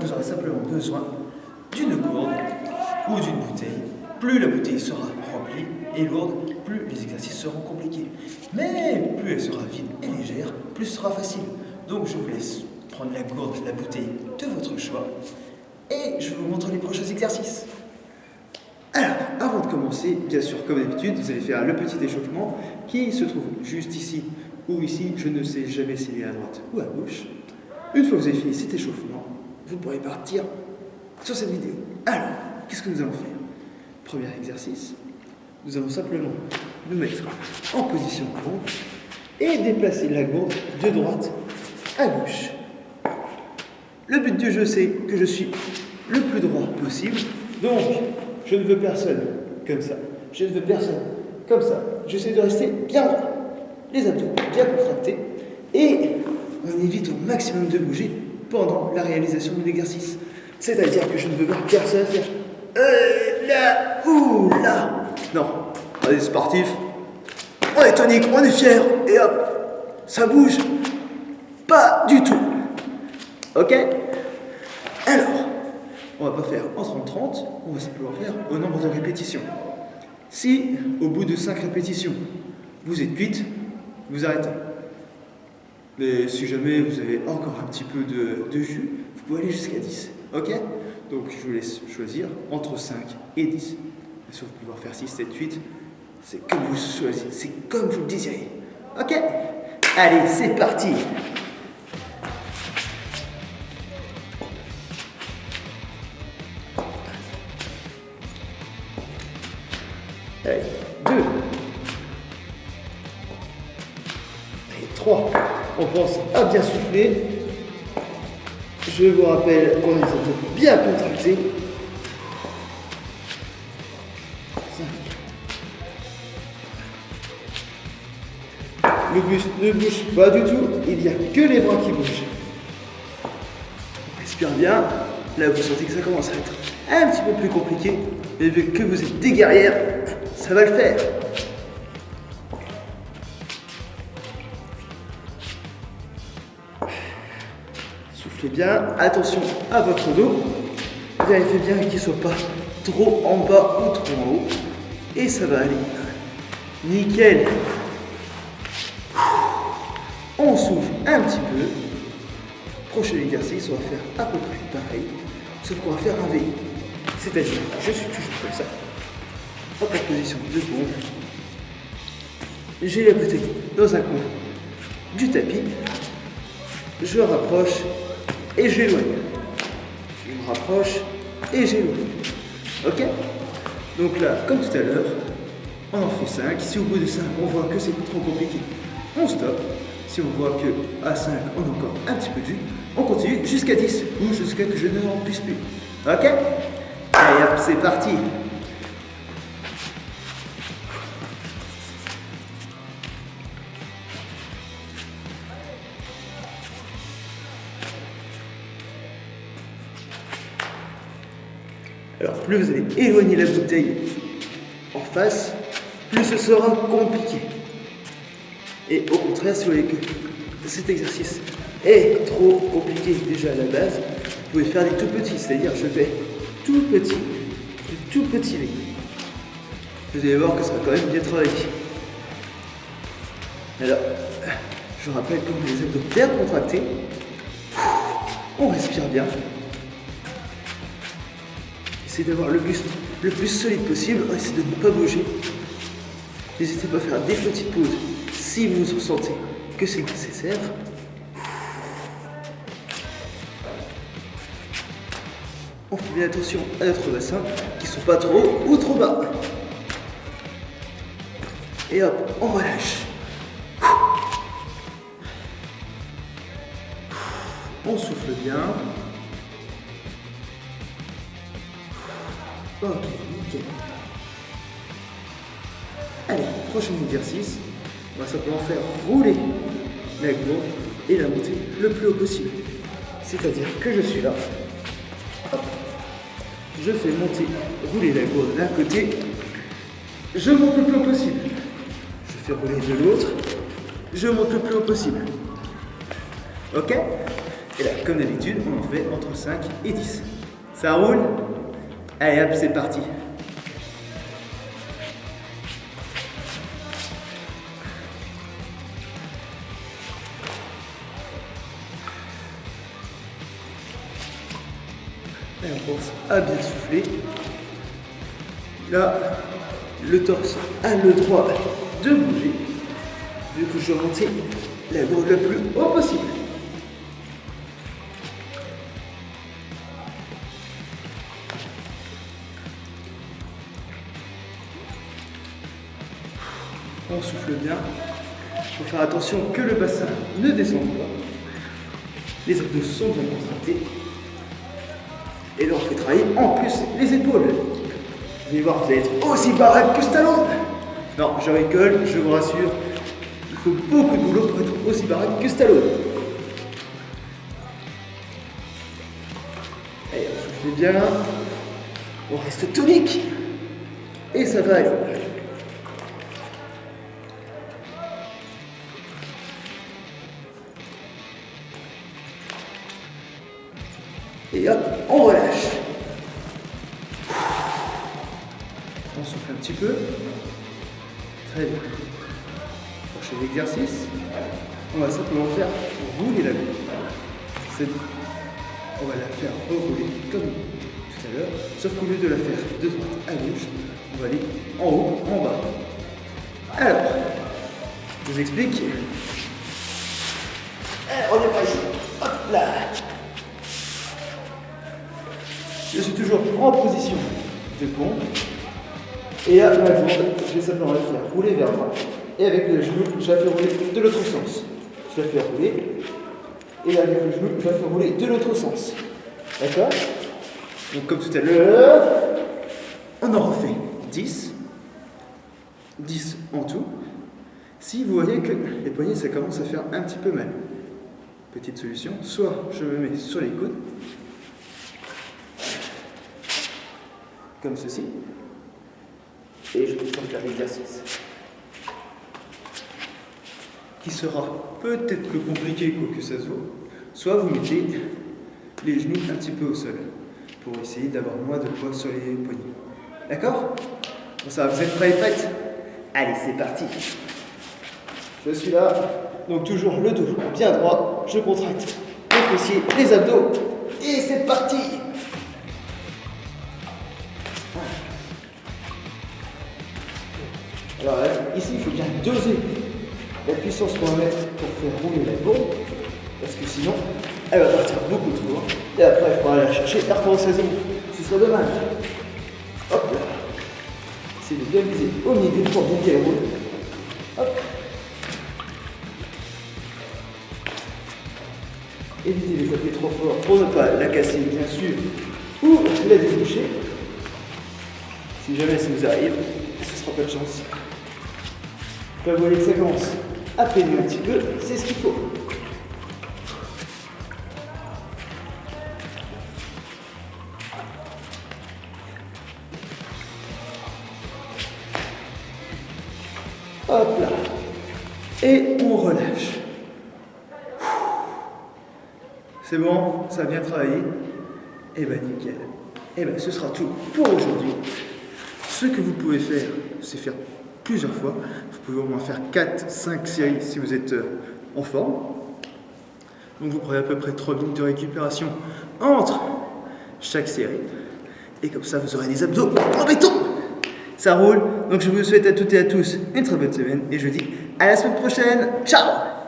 vous aurez simplement besoin d'une gourde ou d'une bouteille. Plus la bouteille sera remplie et lourde, plus les exercices seront compliqués. Mais plus elle sera vide et légère, plus ce sera facile. Donc je vous laisse prendre la gourde, la bouteille de votre choix et je vous montre les prochains exercices. Alors, avant de commencer, bien sûr, comme d'habitude, vous allez faire le petit échauffement qui se trouve juste ici ou ici, je ne sais jamais s'il est à droite ou à gauche. Une fois que vous avez fini cet échauffement, vous pourrez partir sur cette vidéo. Alors, qu'est-ce que nous allons faire? Premier exercice, nous allons simplement nous mettre en position courbe et déplacer la gourde de droite à gauche. Le but du jeu, c'est que je suis le plus droit possible, donc je ne veux personne comme ça, je ne veux personne comme ça. J'essaie de rester bien droit, les abdos bien contractés et on évite au maximum de bouger pendant la réalisation de l'exercice. C'est-à-dire que je ne veux voir personne faire là ou là. Non, on est sportif, on est tonique, on est fier et hop, ça bouge pas du tout. Ok? Alors, on va pas faire en 30-30, on va simplement faire au nombre de répétitions. Si, au bout de 5 répétitions, vous êtes cuite, vous arrêtez. Mais si jamais vous avez encore un petit peu de jus, vous pouvez aller jusqu'à 10. Ok? Donc je vous laisse choisir entre 5 et 10. Bien sûr, vous pouvez faire 6, 7, 8. C'est comme vous choisissez, c'est comme vous le désirez. Ok? Allez, c'est parti! Allez, 2. Allez, 3. On pense à bien souffler. Je vous rappelle qu'on a les abdos bien contractés. 5. Le buste ne bouge pas du tout, il n'y a que les bras qui bougent. Respire bien. Là, vous sentez que ça commence à être un petit peu plus compliqué. Mais vu que vous êtes des guerrières, ça va le faire. Soufflez bien, attention à votre dos. Vérifiez bien qu'il ne soit pas trop en bas ou trop en haut. Et ça va aller. Nickel. On souffle un petit peu. Prochain exercice, on va faire à peu près pareil. Sauf qu'on va faire un V. C'est-à-dire, je suis toujours comme ça. Hop, en position de pompe. J'ai la bouteille dans un coin du tapis. Je rapproche et j'éloigne. Je me rapproche et j'éloigne. Ok? Donc là, comme tout à l'heure, on en fait 5. Si au bout de 5, on voit que c'est trop compliqué, on stoppe. Si on voit que à 5, on a encore un petit peu de jus, on continue jusqu'à 10 ou jusqu'à que je n'en puisse plus. Ok? Allez hop, c'est parti! Alors plus vous allez éloigner la bouteille en face, plus ce sera compliqué. Et au contraire, si vous voyez que cet exercice est trop compliqué déjà à la base, vous pouvez faire des tout petits, c'est-à-dire je fais tout petit, du tout petit V. Vous allez voir que ça va quand même bien travailler. Alors, je rappelle qu'on a les abdos bien contractés. On respire bien. Essayez d'avoir le buste le plus solide possible. Essayez de ne pas bouger. N'hésitez pas à faire des petites pauses si vous sentez que c'est nécessaire. On fait bien attention à notre bassin, qui ne sont pas trop haut ou trop bas. Et hop, on relâche. On souffle bien. Ok, nickel. Allez, prochain exercice. On va simplement faire rouler la gourde et la monter le plus haut possible. C'est-à-dire que je suis là. Hop. Je fais monter, rouler la gourde d'un côté. Je monte le plus haut possible. Je fais rouler de l'autre. Je monte le plus haut possible. Ok? Et là, comme d'habitude, on en fait entre 5 et 10. Ça roule? Allez hop, c'est parti. Et on pense à bien souffler. Là, le torse a le droit de bouger. Du coup, je remonte la gourde le plus haut possible. On souffle bien. Il faut faire attention que le bassin ne descende pas. Les abdos sont bien contractés. Et là, on fait travailler en plus les épaules. Vous allez voir, vous allez être aussi baraque que Stallone. Non, je rigole, je vous rassure. Il faut beaucoup de boulot pour être aussi baraque que Stallone. Allez, on souffle bien. On reste tonique. Et ça va aller. Et hop, on relâche. On souffle un petit peu. Très bien. Prochain exercice. On va simplement faire rouler la gourde. On va la faire rerouler comme tout à l'heure. Sauf qu'au lieu de la faire de droite à gauche, on va aller en haut, en bas. Alors, je vous explique. On est pas ici. Hop là. Je suis toujours en position de pompe. Et là, ma gourde, je vais simplement la faire rouler vers moi. Et avec le genou, je la fais rouler de l'autre sens. Je la fais rouler. Et là, avec le genou, je la fais rouler de l'autre sens. D'accord? Donc, comme tout à l'heure, on en refait 10. 10 en tout. Si vous voyez que les poignets, ça commence à faire un petit peu mal. Petite solution, soit je me mets sur les coudes. Comme ceci, et je vais faire l'exercice qui sera peut-être plus compliqué que ça se vaut. Soit vous mettez les genoux un petit peu au sol pour essayer d'avoir moins de poids sur les poignets. D'accord? Bon, ça va, vous êtes prêts et prêtes? Allez, c'est parti. Je suis là, donc toujours le dos bien droit, je contracte les fessiers, les abdos, et c'est parti. Alors là, ici, il faut bien doser la puissance qu'on va mettre pour faire rouler la gourde, parce que sinon, elle va partir beaucoup trop loin. Et après, il faudra aller la chercher et recommencer à zéro. Ce serait dommage. Hop là. Essayez de bien viser au milieu pour bien qu'elle roule. Hop. Évitez de taper trop fort pour ne pas la casser, bien sûr, ou la déboucher. Si jamais ça vous arrive, ce ne sera pas de chance. Vous voyez que ça commence à peiner un petit peu, c'est ce qu'il faut. Hop là. Et on relâche. C'est bon, ça a bien travaillé. Et ben nickel. Et ben ce sera tout pour aujourd'hui. Ce que vous pouvez faire, c'est faire plusieurs fois. Vous pouvez au moins faire 4-5 séries si vous êtes en forme. Donc vous prenez à peu près 3 minutes de récupération entre chaque série. Et comme ça, vous aurez des abdos en béton. Ça roule. Donc je vous souhaite à toutes et à tous une très bonne semaine. Et je vous dis à la semaine prochaine. Ciao!